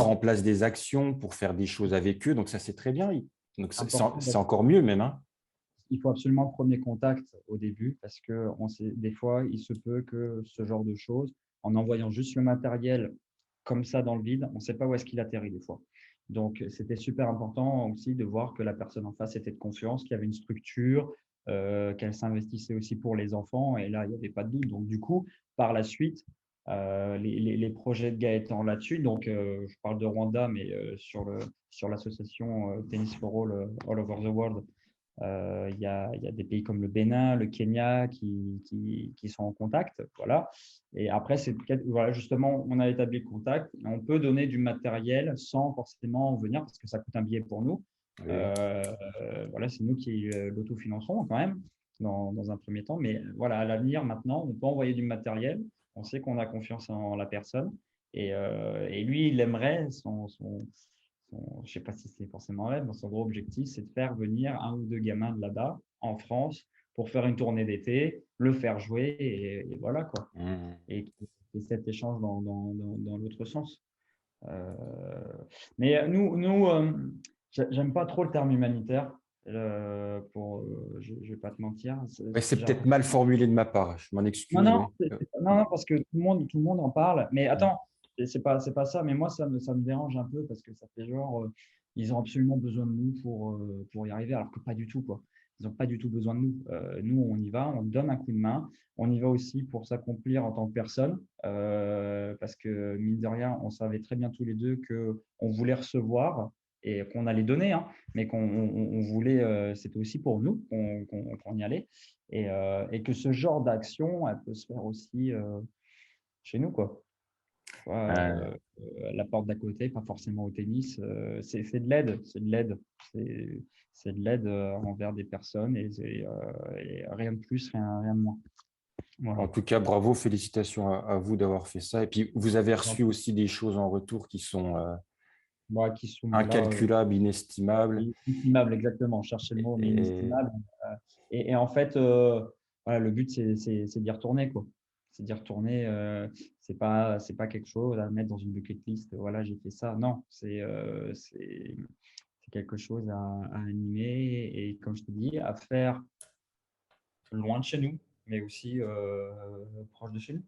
en place des actions pour faire des choses avec eux. Donc, ça, c'est très bien. Donc, Important, c'est encore mieux même. Hein. il faut absolument le premier contact au début parce que des fois, il se peut que ce genre de choses, en envoyant juste le matériel comme ça dans le vide, on ne sait pas où est-ce qu'il atterrit des fois. Donc, c'était super important aussi de voir que la personne en face était de confiance, qu'il y avait une structure, qu'elle s'investissait aussi pour les enfants. Et là, il n'y avait pas de doute. Donc, du coup, par la suite, les projets de Gaëtan là-dessus, donc je parle de Rwanda, mais sur l'association Tennis for All Over the World, il y a des pays comme le Bénin, le Kenya qui sont en contact. Voilà. Et après, voilà, justement, on a établi le contact. On peut donner du matériel sans forcément venir parce que ça coûte un billet pour nous. Oui. Voilà, c'est nous qui l'autofinançons quand même dans un premier temps. Mais voilà, à l'avenir, maintenant, on peut envoyer du matériel. On sait qu'on a confiance en la personne. Et lui, il aimerait je ne sais pas si c'est forcément un rêve, mais son gros objectif, c'est de faire venir un ou deux gamins de là-bas en France pour faire une tournée d'été, le faire jouer et voilà quoi. Mmh. Et cet échange dans l'autre sens. Euh, mais j'aime pas trop le terme humanitaire. Je ne vais pas te mentir. Ouais, c'est J'ai peut-être l'impression. mal formulé de ma part. Je m'en Non, excuse. non, Mais, non, non, parce que tout le monde en parle. Mais mmh. attends, c'est pas ça. Mais moi, ça me dérange un peu parce que ça fait genre, ils ont absolument besoin de nous pour y arriver, alors que pas du tout, quoi. Ils n'ont pas du tout besoin de nous. Nous, on y va, on donne un coup de main. On y va aussi pour s'accomplir en tant que personne, parce que mine de rien, on savait très bien tous les deux qu'on voulait recevoir et qu'on allait donner, hein, mais qu'on voulait, c'était aussi pour nous qu'on y allait et que ce genre d'action, elle peut se faire aussi chez nous, quoi. Tu vois, la porte d'à côté, pas forcément au tennis, c'est de l'aide, c'est c'est de l'aide envers des personnes et rien de plus, rien de moins. En Voilà. tout cas, bravo, félicitations à vous d'avoir fait ça. Et puis, vous avez reçu aussi des choses en retour qui sont Moi, qui sont là, incalculables, inestimables. inestimable, exactement, chercher le mot, mais Et, inestimable. Et en fait, voilà, le but, c'est d'y retourner, quoi. C'est d'y retourner. C'est pas quelque chose à mettre dans une bucket list. Voilà, j'ai fait ça. Non, c'est quelque chose à animer et, comme je te dis, à faire loin de chez nous, mais aussi proche de chez nous.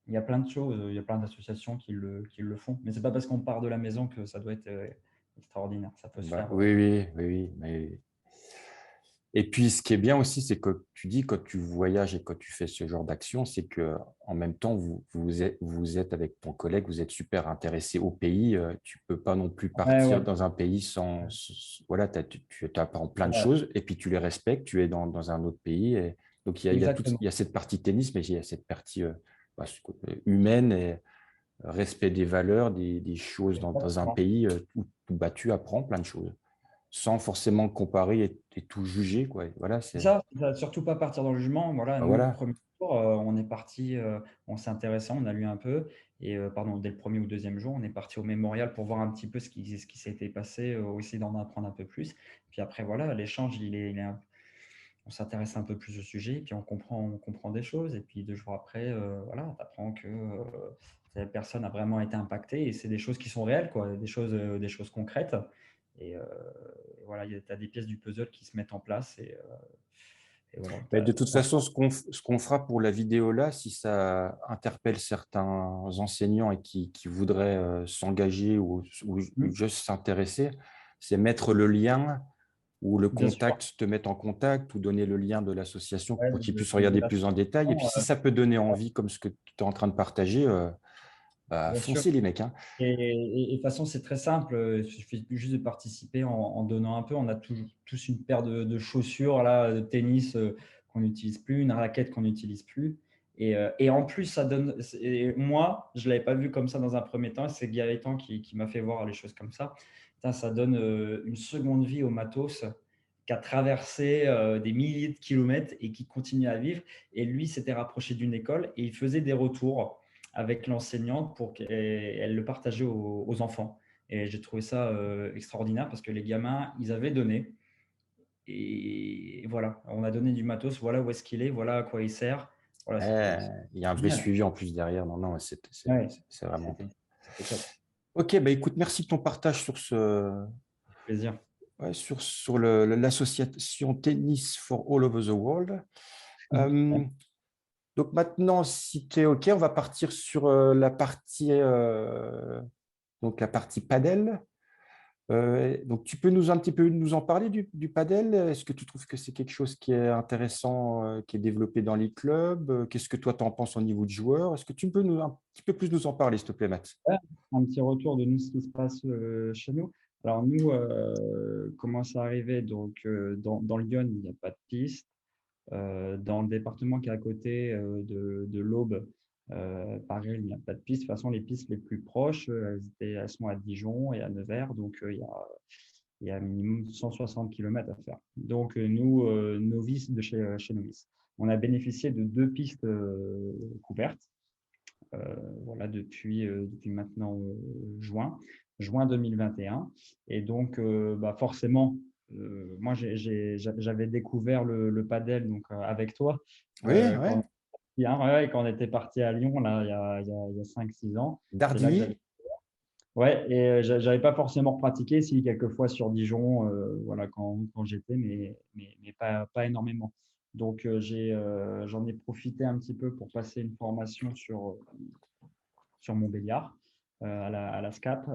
Il y a plein de choses, il y a plein d'associations qui le font. Mais c'est pas parce qu'on part de la maison que ça doit être extraordinaire. Ça peut se bah, faire. oui, oui, oui, oui. Et puis, ce qui est bien aussi, c'est que tu dis, quand tu voyages et quand tu fais ce genre d'action, c'est que en même temps, vous êtes avec ton collègue, vous êtes super intéressé au pays. Tu peux pas non plus Ouais, partir ouais. dans un pays voilà, tu apprends plein de Ouais, choses et puis tu les respectes. Tu es dans un autre pays. Et donc, exactement. il y a cette partie tennis, mais il y a cette partie humaine et respect des valeurs, des choses dans un Exactement. pays où bah, tu apprends plein de choses sans forcément comparer et tout juger, quoi. Et voilà, C'est ça, surtout pas partir dans le jugement. Voilà, bah nous, le voilà. premier jour, on est parti, on s'est intéressé, on a lu un peu. Et pardon, dès le premier ou deuxième jour, on est parti au mémorial pour voir un petit peu ce qui s'était passé, aussi d'en apprendre un peu plus. Puis après, voilà, l'échange, on s'intéresse un peu plus au sujet, puis on comprend des choses. Et puis 2 jours après, voilà, tu apprends que cette personne a vraiment été impactée. Et c'est des choses qui sont réelles, quoi, des choses concrètes. Et voilà, tu as des pièces du puzzle qui se mettent en place. Et voilà, Mais de toute façon, ce qu'on fera pour la vidéo là, si ça interpelle certains enseignants et qui voudraient s'engager ou Hmm, juste s'intéresser, c'est mettre le lien ou le bien sûr. contact, te mettre en contact ou donner le lien de l'association Ouais, pour qu'ils puissent de regarder plus en détail. Et puis, l'association, si ça peut donner envie, comme ce que tu es en train de partager, bah, bien sûr. foncez les mecs, hein. Et de toute façon, c'est très simple. Il suffit juste de participer en donnant un peu. On a tous une paire de chaussures là, de tennis qu'on n'utilise plus, une raquette qu'on n'utilise plus. Et en plus, ça donne. Moi, je ne l'avais pas vu comme ça dans un premier temps. C'est Gaëtan qui m'a fait voir les choses comme ça. Putain, ça donne une seconde vie au matos qui a traversé des milliers de kilomètres et qui continue à vivre. Et lui s'était rapproché d'une école et il faisait des retours avec l'enseignante pour qu'elle le partageait aux enfants. Et j'ai trouvé ça extraordinaire parce que les gamins, ils avaient donné. Et voilà, on a donné du matos, voilà où est-ce qu'il est, voilà à quoi il sert. Voilà, Eh, c'était il y a un vrai génial. suivi en plus derrière. Non, non, Ouais, c'est vraiment. c'était top. Ok, bah écoute, merci de ton partage sur Plaisir. ouais, sur l'association Tennis for All Over the World. Ouais. Euh, donc maintenant, si tu es OK, on va partir sur donc la partie padel. Donc, tu peux un petit peu nous en parler du padel? Est-ce que tu trouves que c'est quelque chose qui est intéressant, qui est développé dans les clubs? Qu'est-ce que toi, tu en penses au niveau de joueurs? Est-ce que tu peux un petit peu plus nous en parler, s'il te plaît, Max? Ouais, un petit retour de nous, ce qui se passe chez nous. Alors nous, comment ça arrivait? Donc dans Lyon, il n'y a pas de piste. Dans le département qui est à côté de l'Aube, pareil, il n'y a pas de piste. De toute façon, les pistes les plus proches, elles sont à Dijon et à Nevers, donc il y a minimum 160 km à faire. Donc nous, novices de chez Novice, on a bénéficié de deux pistes couvertes, voilà, depuis maintenant juin 2021. Et donc, bah, forcément, moi, j'avais découvert le padel donc, avec toi Oui, oui. quand, ouais, quand on était parti à Lyon, là, il y a 5-6 ans. C'est là que Dardilly? j'avais. Ouais, et j'avais pas forcément pratiqué, si quelques fois sur Dijon, voilà, quand j'étais, mais pas énormément. Donc, j'en ai profité un petit peu pour passer une formation sur Montbéliard, à la SCAP,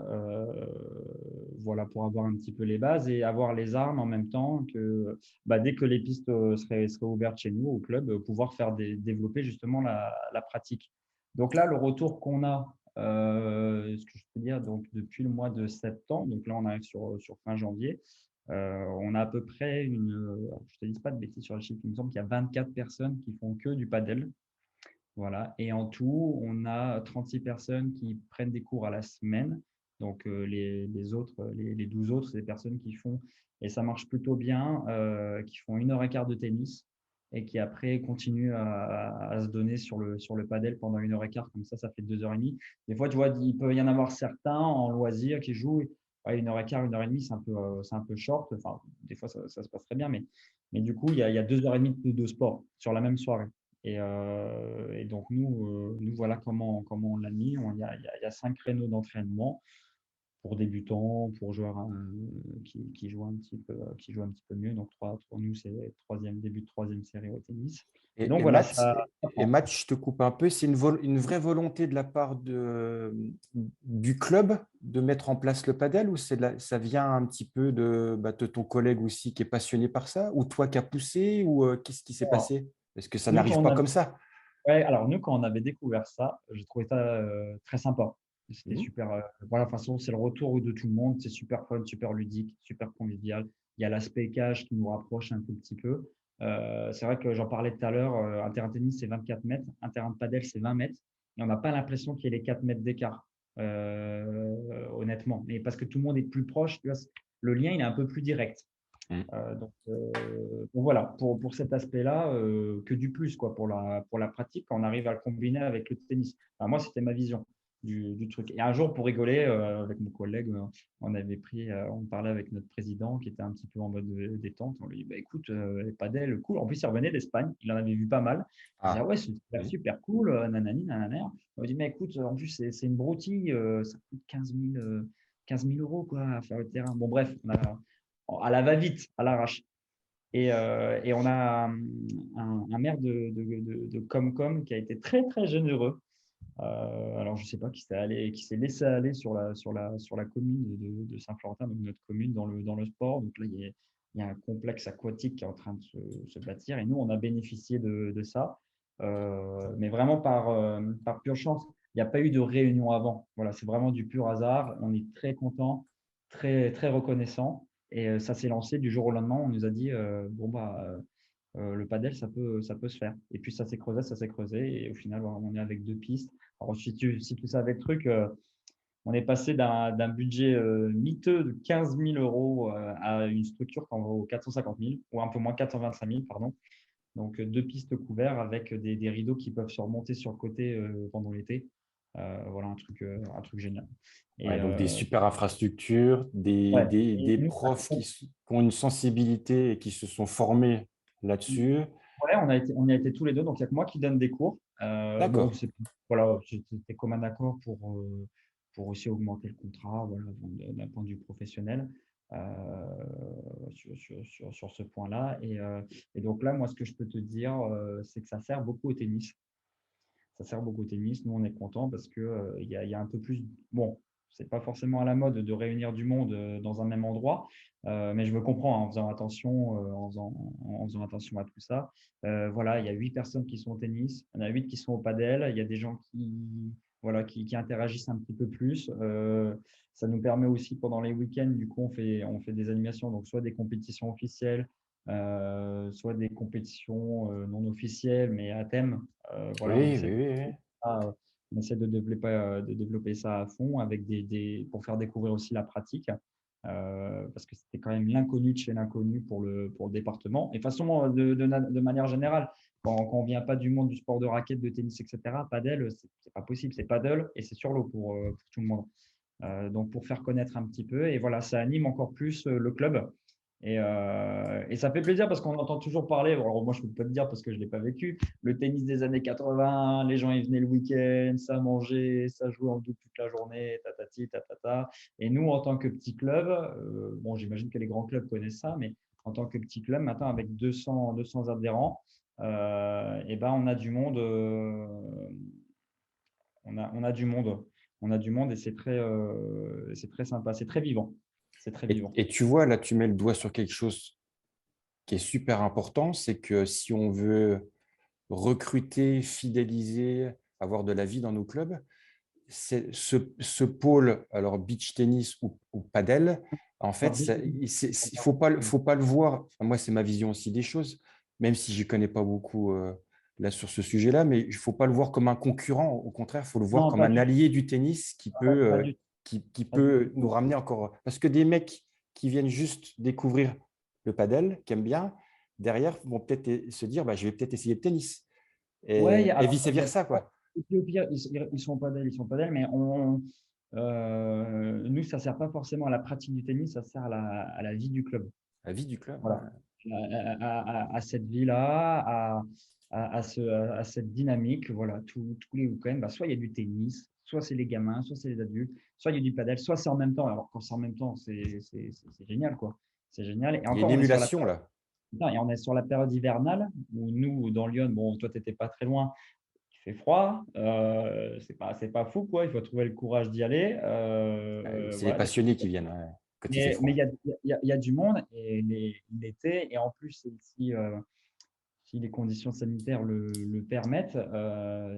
voilà, pour avoir un petit peu les bases et avoir les armes en même temps que bah, dès que les pistes seraient ouvertes chez nous au club, pouvoir faire développer justement la pratique. Donc là, le retour qu'on a, ce que je peux dire, donc depuis le mois de septembre, donc là on arrive sur fin janvier, on a à peu près je te dis pas de bêtises sur le chiffre, il me semble qu'il y a 24 personnes qui font que du padel. Voilà. Et en tout, on a 36 personnes qui prennent des cours à la semaine. Donc, les autres, les 12 autres, c'est des personnes qui font, et ça marche plutôt bien, qui font 1 heure et quart de tennis et qui après continuent à se donner sur le padel pendant 1 heure et quart. Comme ça fait 2 heures et demie. Des fois, tu vois, il peut y en avoir certains en loisir qui jouent, ouais, 1 heure et quart, 1 heure et demie, c'est un peu short. Enfin, des fois, ça se passe très bien, mais du coup, il y a 2 heures et demie de sport sur la même soirée. Et donc, nous voilà comment on l'a mis. Il y a 5 créneaux d'entraînement pour débutants, pour joueurs qui jouent un petit peu mieux. Donc, pour nous, c'est début de troisième série au tennis. Et Et, donc, et voilà, Matt, ça prend. Matt, je te coupe un peu, c'est une vraie volonté de la part du club de mettre en place le padel ou ça vient un petit peu de ton collègue aussi qui est passionné par ça ou toi qui as poussé ou qu'est-ce qui s'est Alors, passé? Parce que ça nous, quand n'arrive on pas a, comme ça. ouais, alors, nous, quand on avait découvert ça, j'ai trouvé ça très sympa. C'était Mhm. super. Voilà, de toute façon, c'est le retour de tout le monde. C'est super fun, super ludique, super convivial. Il y a l'aspect cage qui nous rapproche un tout petit peu. C'est vrai que j'en parlais tout à l'heure. Un terrain de tennis, c'est 24 mètres. Un terrain de padel, c'est 20 mètres. Et on n'a pas l'impression qu'il y ait les 4 mètres d'écart, honnêtement. Mais parce que tout le monde est plus proche, tu vois, le lien, il est un peu plus direct. Mhm. Donc voilà, pour cet aspect-là, que du plus quoi, pour la pratique, quand on arrive à le combiner avec le tennis. Enfin, moi, c'était ma vision du truc. Et un jour, pour rigoler, avec mon collègue, on parlait avec notre président qui était un petit peu en mode détente. On lui dit, bah, écoute, les padel, cool. En plus, il revenait d'Espagne, il en avait vu pas mal. Il disait, ah Ah, ouais, c'est super, oui. super cool, nanani, nanana. On lui dit, mais écoute, en plus, c'est une broutille, ça coûte 15 000 euros quoi, à faire le terrain. Bon, bref, à la va-vite, à l'arrache. Et on a un maire de Comcom qui a été très, très généreux. Alors, je ne sais pas, qui s'est laissé aller sur la commune de Saint-Florentin, donc notre commune dans le sport. Donc là, il y a un complexe aquatique qui est en train de se bâtir et nous, on a bénéficié de ça, mais vraiment par pure chance. Il n'y a pas eu de réunion avant. Voilà, c'est vraiment du pur hasard. On est très content, très, très reconnaissant. Et ça s'est lancé du jour au lendemain. On nous a dit, bon, bah, le padel, ça peut se faire. Et puis ça s'est creusé, ça s'est creusé. Et au final, voilà, on est avec deux pistes. Alors, si tu savais le truc, on est passé d'un budget miteux de 15 000 euros à une structure qui en vaut 450 000, ou un peu moins, 425 000, pardon. Donc, deux pistes couvertes avec des rideaux qui peuvent se remonter sur le côté pendant l'été. Voilà, un truc génial. Et Ouais, donc des super infrastructures, ouais. Et des nous, profs qui ont une sensibilité et qui se sont formés là-dessus. ouais, on y a été tous les deux. Donc, il n'y a que moi qui donne des cours. Bon, D'accord. voilà, c'était comme un accord pour aussi augmenter le contrat, voilà, d'un point de vue professionnel sur ce point-là. Et donc là, moi, ce que je peux te dire, c'est que ça sert beaucoup au tennis. Ça sert beaucoup au tennis. Nous, on est content parce que il y a un peu plus. Bon, c'est pas forcément à la mode de réunir du monde dans un même endroit, mais je me comprends hein, en faisant attention à tout ça. Voilà, il y a 8 personnes qui sont au tennis, il y en a 8 qui sont au padel. Il y a des gens voilà, qui interagissent un petit peu plus. Ça nous permet aussi pendant les week-ends, du coup, on fait des animations, donc soit des compétitions officielles, soit des compétitions non officielles, mais à thème. Voilà, Oui, oui, oui, oui. on essaie de développer ça à fond avec pour faire découvrir aussi la pratique. Parce que c'était quand même l'inconnu de chez l'inconnu pour le département. Et de toute façon, de manière générale, quand on ne vient pas du monde du sport de raquette, de tennis, etc., padel, c'est pas possible. C'est paddle et c'est sur l'eau pour tout le monde. Donc, pour faire connaître un petit peu. Et voilà, ça anime encore plus le club. Et ça fait plaisir parce qu'on entend toujours parler. Alors, moi, je ne peux pas te dire parce que je ne l'ai pas vécu. Le tennis des années 80, les gens ils venaient le week-end, ça mangeait, ça jouait en double toute la journée, tatati, tatata. Et nous, en tant que petit club, bon, j'imagine que les grands clubs connaissent ça, mais en tant que petit club, maintenant avec 200 adhérents, et ben, on a du monde. On a du monde. On a du monde et c'est très sympa. C'est très vivant. C'est très vivant. Et tu vois, là, tu mets le doigt sur quelque chose qui est super important, c'est que si on veut recruter, fidéliser, avoir de la vie dans nos clubs, c'est ce pôle, alors beach tennis ou padel, en fait, Alors, vite, faut pas le voir. Enfin, moi, c'est ma vision aussi des choses, même si je ne connais pas beaucoup là sur ce sujet-là, mais il ne faut pas le voir comme un concurrent. Au contraire, il faut le voir non, comme un allié du tennis pas du, qui pas du peut nous tout. ramener encore. Parce que des mecs qui viennent juste découvrir le padel, qui aiment bien, derrière, vont peut-être se dire, bah, je vais peut-être essayer le tennis. Ouais, Et alors, il y a vice-versa, quoi. et puis au pire, ils sont pas d'elle, ils sont pas d'elle, mais nous, ça sert pas forcément à la pratique du tennis, ça sert à la vie du club. La vie du club. Voilà. À cette vie-là, à cette dynamique, voilà, tous les week-ends, bah, soit il y a du tennis, soit c'est les gamins, soit c'est les adultes, soit il y a du padel, soit c'est en même temps. Alors, quand c'est en même temps, c'est génial, quoi. C'est génial. Et Il y a une encore, émulation, là. et on est sur la période hivernale où nous, dans Lyon, bon, toi, tu n'étais pas très loin, il fait froid, c'est pas fou, quoi. Il faut trouver le courage d'y aller. C'est les Voilà, passionnés qui viennent ouais, quand il fait mais froid. il y a du monde et l'été, et en plus, si les conditions sanitaires le permettent,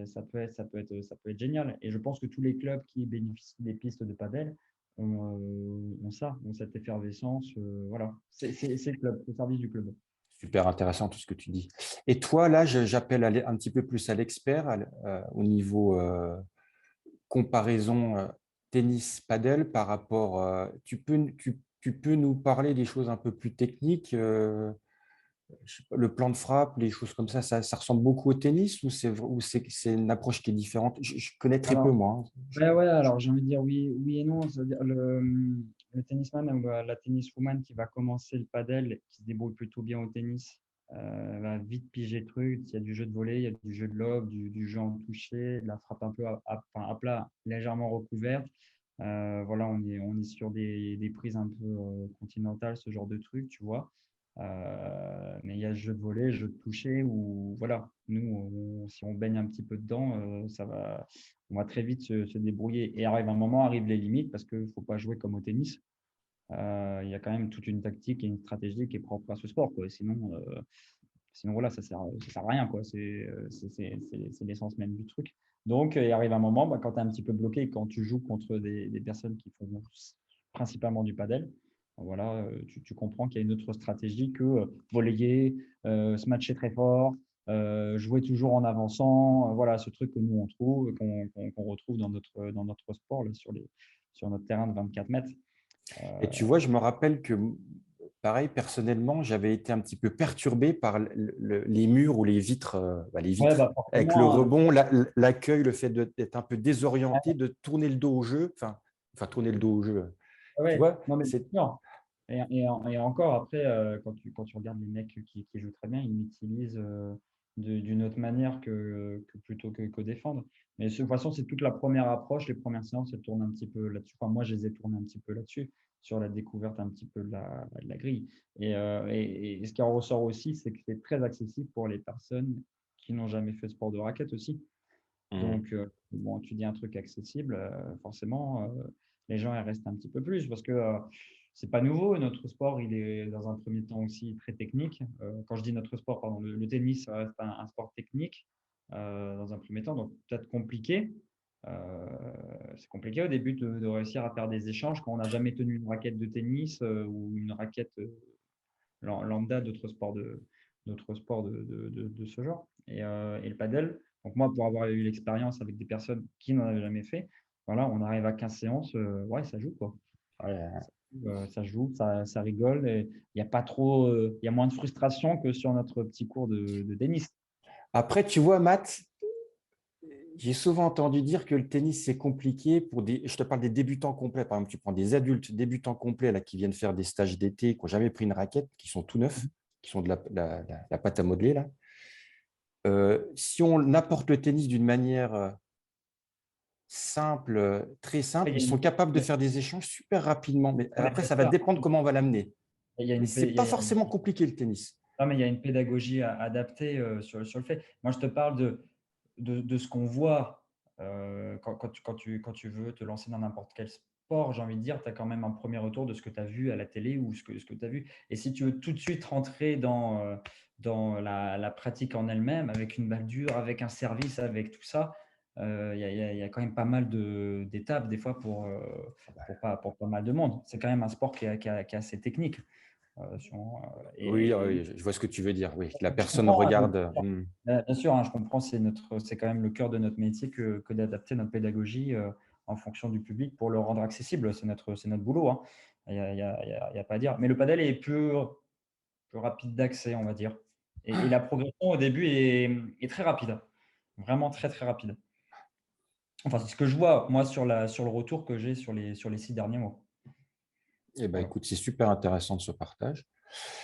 ça peut être génial. Et je pense que tous les clubs qui bénéficient des pistes de padel ont cette effervescence. Voilà, c'est le club, le service du club. Super intéressant tout ce que tu dis. Et toi, là, j'appelle un petit peu plus à l'expert au niveau comparaison tennis-padel par rapport. Tu peux nous parler des choses un peu plus techniques, je sais pas, le plan de frappe, les choses comme ça ressemble beaucoup au tennis ou c'est une approche qui est différente? Je connais très peu, Alors, moi. ouais, alors j'ai envie de dire oui et non. C'est-à-dire le tennisman ou la tenniswoman qui va commencer le padel, qui se débrouille plutôt bien au tennis, va vite piger le truc. Il y a du jeu de volley, il y a du jeu de lob, du jeu en toucher, de la frappe un peu enfin, à plat, légèrement recouverte. Voilà, on est sur des prises un peu continentales, ce genre de truc, tu vois. Mais il y a le jeu de volley, le jeu de toucher, où voilà, nous, si on baigne un petit peu dedans, on va très vite se débrouiller. Et arrive un moment, arrivent les limites parce qu'il ne faut pas jouer comme au tennis. Il y a quand même toute une tactique et une stratégie qui est propre à ce sport, quoi. Sinon voilà, ça sert à rien, quoi. C'est l'essence même du truc. Donc, il arrive un moment, bah, quand tu es un petit peu bloqué, quand tu joues contre des personnes qui font principalement du padel, voilà, tu comprends qu'il y a une autre stratégie que relayer, se matcher très fort, jouer toujours en avançant. Voilà, ce truc que nous, on trouve, qu'on retrouve dans notre sport, là, sur notre terrain de 24 mètres. Et tu vois, je me rappelle que, pareil, personnellement, j'avais été un petit peu perturbé par les murs ou les vitres, les Ouais, vitres, bah avec le forcément, rebond, l'accueil, le fait d'être un peu désorienté, de tourner le dos au jeu, enfin tourner le dos au jeu. Tu ouais, vois, non, mais c'est non. Et encore, après, quand tu regardes les mecs qui jouent très bien, ils n'utilisent d'une autre manière que plutôt que défendre. Mais de toute façon, c'est toute la première approche, les premières séances, elles tournent un petit peu là-dessus. Enfin, moi, je les ai tournées un petit peu là-dessus, sur la découverte un petit peu de la grille. Et ce qui en ressort aussi, c'est que c'est très accessible pour les personnes qui n'ont jamais fait de sport de raquette aussi. Mhm. Donc, bon, tu dis un truc accessible, forcément, les gens ils restent un petit peu plus parce que c'est pas nouveau. Notre sport, il est dans un premier temps aussi très technique. Quand je dis notre sport, pardon, le tennis ça reste un sport technique dans un premier temps, donc peut-être compliqué. Euh, c'est compliqué au début de réussir à faire des échanges quand on n'a jamais tenu une raquette de tennis ou une raquette lambda d'autres sports de ce genre. Et le paddle, donc moi, pour avoir eu l'expérience avec des personnes qui n'en avaient jamais fait, voilà, on arrive à 15 séances, ouais, ça joue, quoi. Ouais. Ça joue, ça rigole, et il y a pas trop, il y a moins de frustration que sur notre petit cours de tennis. Après, tu vois, Matt, j'ai souvent entendu dire que le tennis, c'est compliqué pour des. Je te parle des débutants complets. Par exemple, tu prends des adultes débutants complets là, qui viennent faire des stages d'été, qui n'ont jamais pris une raquette, qui sont tout neufs, qui sont de la pâte à modeler. Là. Si on apporte le tennis d'une manière simple, très simple, Il y ils a sont une, capables de faire des échanges super rapidement. Mais mais après, c'est ça va ça. dépendre comment on va l'amener. Il y a Mais une, ce n'est il y pas a- forcément compliqué le tennis. Non, mais il y a une pédagogie adaptée sur le fait. Moi, je te parle de ce qu'on voit quand tu veux te lancer dans n'importe quel sport. J'ai envie de dire, tu as quand même un premier retour de ce que tu as vu à la télé ou ce que tu as vu. Et si tu veux tout de suite rentrer dans la pratique en elle-même, avec une balle dure, avec un service, avec tout ça, il y a quand même pas mal d'étapes, des fois, pour pas mal de monde. C'est quand même un sport qui est assez technique. Oui, Et oui, je vois ce que tu veux dire. Oui, la je personne comprends, hein, regarde. bien sûr, hein, je comprends, c'est quand même le cœur de notre métier que d'adapter notre pédagogie en fonction du public pour le rendre accessible. C'est notre boulot, hein. Il y a pas à dire. Mais le padel est plus rapide d'accès, on va dire. Et la progression au début est très rapide, vraiment très très rapide. Enfin, c'est ce que je vois moi sur le retour que j'ai sur les 6 derniers mois. Eh ben, Voilà. écoute, c'est super intéressant de ce partage.